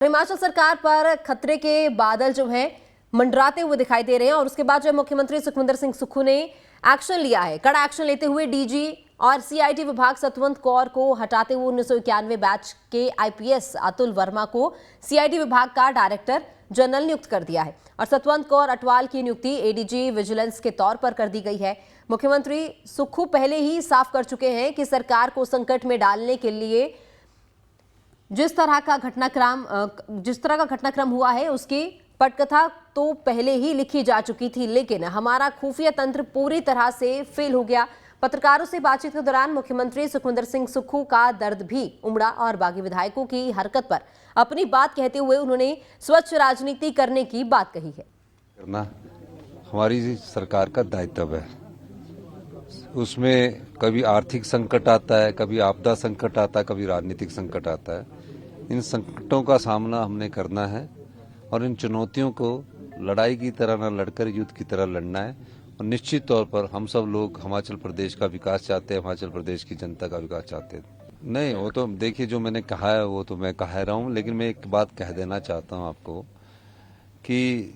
हिमाचल सरकार पर खतरे के बादल जो हैं मंडराते हुए दिखाई दे रहे हैं और उसके बाद जो मुख्यमंत्री सुखविंदर सिंह सुक्खू ने एक्शन लिया है। कड़ा एक्शन लेते हुए डीजी और सीआईडी विभाग सतवंत कौर को हटाते हुए 1991 बैच के आईपीएस अतुल वर्मा को सीआईडी विभाग का डायरेक्टर जनरल नियुक्त कर दिया है और सतवंत कौर अटवाल की नियुक्ति एडीजी विजिलेंस के तौर पर कर दी गई है। मुख्यमंत्री सुक्खू पहले ही साफ कर चुके हैं कि सरकार को संकट में डालने के लिए जिस तरह का घटनाक्रम हुआ है उसकी पटकथा तो पहले ही लिखी जा चुकी थी, लेकिन हमारा खुफिया तंत्र पूरी तरह से फेल हो गया। पत्रकारों से बातचीत के दौरान मुख्यमंत्री सुखविंदर सिंह सुक्खू का दर्द भी उमड़ा और बागी विधायकों की हरकत पर अपनी बात कहते हुए उन्होंने स्वच्छ राजनीति करने की बात कही है। करना हमारी सरकार का दायित्व है। उसमें कभी आर्थिक संकट आता है, कभी आपदा संकट आता है, कभी राजनीतिक संकट आता है। इन संकटों का सामना हमने करना है और इन चुनौतियों को लड़ाई की तरह न लड़कर युद्ध की तरह लड़ना है। और निश्चित तौर पर हम सब लोग हिमाचल प्रदेश का विकास चाहते हैं, हिमाचल प्रदेश की जनता का विकास चाहते हैं। नहीं, वो तो देखिए जो मैंने कहा है वो तो मैं कह रहा हूँ, लेकिन मैं एक बात कह देना चाहता हूँ आपको कि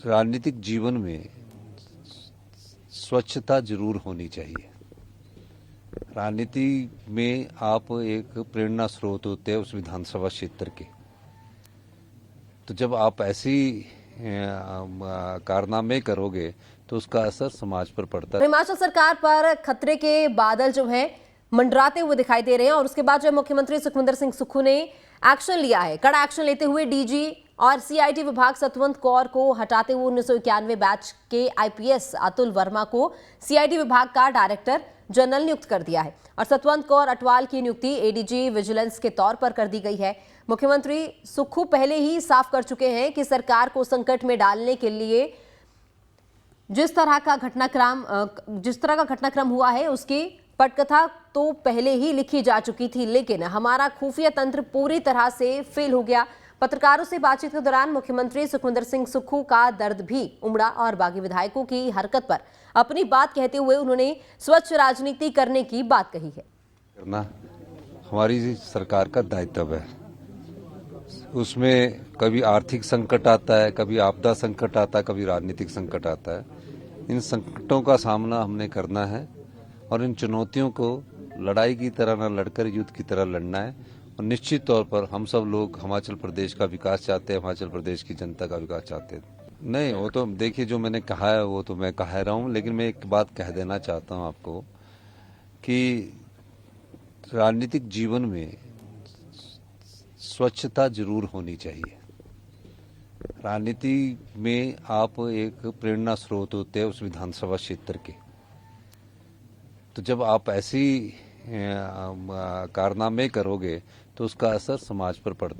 राजनीतिक जीवन में स्वच्छता जरूर होनी चाहिए। राजनीति में आप एक प्रेरणा स्रोत होते हैं उस विधानसभा क्षेत्र के, तो जब आप ऐसी कारनामे करोगे तो उसका असर समाज पर पड़ता है। हिमाचल सरकार पर खतरे के बादल जो हैं मंडराते हुए दिखाई दे रहे हैं और उसके बाद जो मुख्यमंत्री सुखविंदर सिंह सुक्खू ने एक्शन लिया है। कड़ा एक्शन लेते हुए डीजी और सीआईडी विभाग सतवंत कौर को हटाते हुए 1991 बैच के आईपीएस अतुल वर्मा को सीआईडी विभाग का डायरेक्टर जनरल नियुक्त कर दिया है और सतवंत कौर अटवाल की नियुक्ति एडीजी विजिलेंस के तौर पर कर दी गई है। मुख्यमंत्री सुक्खू पहले ही साफ कर चुके हैं कि सरकार को संकट में डालने के लिए जिस तरह का घटनाक्रम हुआ है उसकी पटकथा तो पहले ही लिखी जा चुकी थी, लेकिन हमारा खुफिया तंत्र पूरी तरह से फेल हो गया। पत्रकारों से बातचीत के दौरान मुख्यमंत्री सुखविंदर सिंह सुक्खू का दर्द भी उमड़ा और बागी विधायकों की हरकत पर अपनी बात कहते हुए उन्होंने स्वच्छ राजनीति करने की बात कही है। करना हमारी सरकार का दायित्व है। उसमें कभी आर्थिक संकट आता है, कभी आपदा संकट आता है, कभी राजनीतिक संकट आता है। इन संकटों का सामना हमने करना है और इन चुनौतियों को लड़ाई की तरह न लड़कर युद्ध की तरह लड़ना है। और निश्चित तौर पर हम सब लोग हिमाचल प्रदेश का विकास चाहते हैं, हिमाचल प्रदेश की जनता का विकास चाहते हैं। नहीं, वो तो देखिए जो मैंने कहा है वो तो मैं कह रहा हूँ, लेकिन मैं एक बात कह देना चाहता हूँ आपको कि राजनीतिक जीवन में स्वच्छता जरूर होनी चाहिए। राजनीति में आप एक प्रेरणा स्रोत होते हैं उस विधानसभा क्षेत्र के, तो जब आप ऐसी कारनामे करोगे तो उसका असर समाज पर पड़ता है।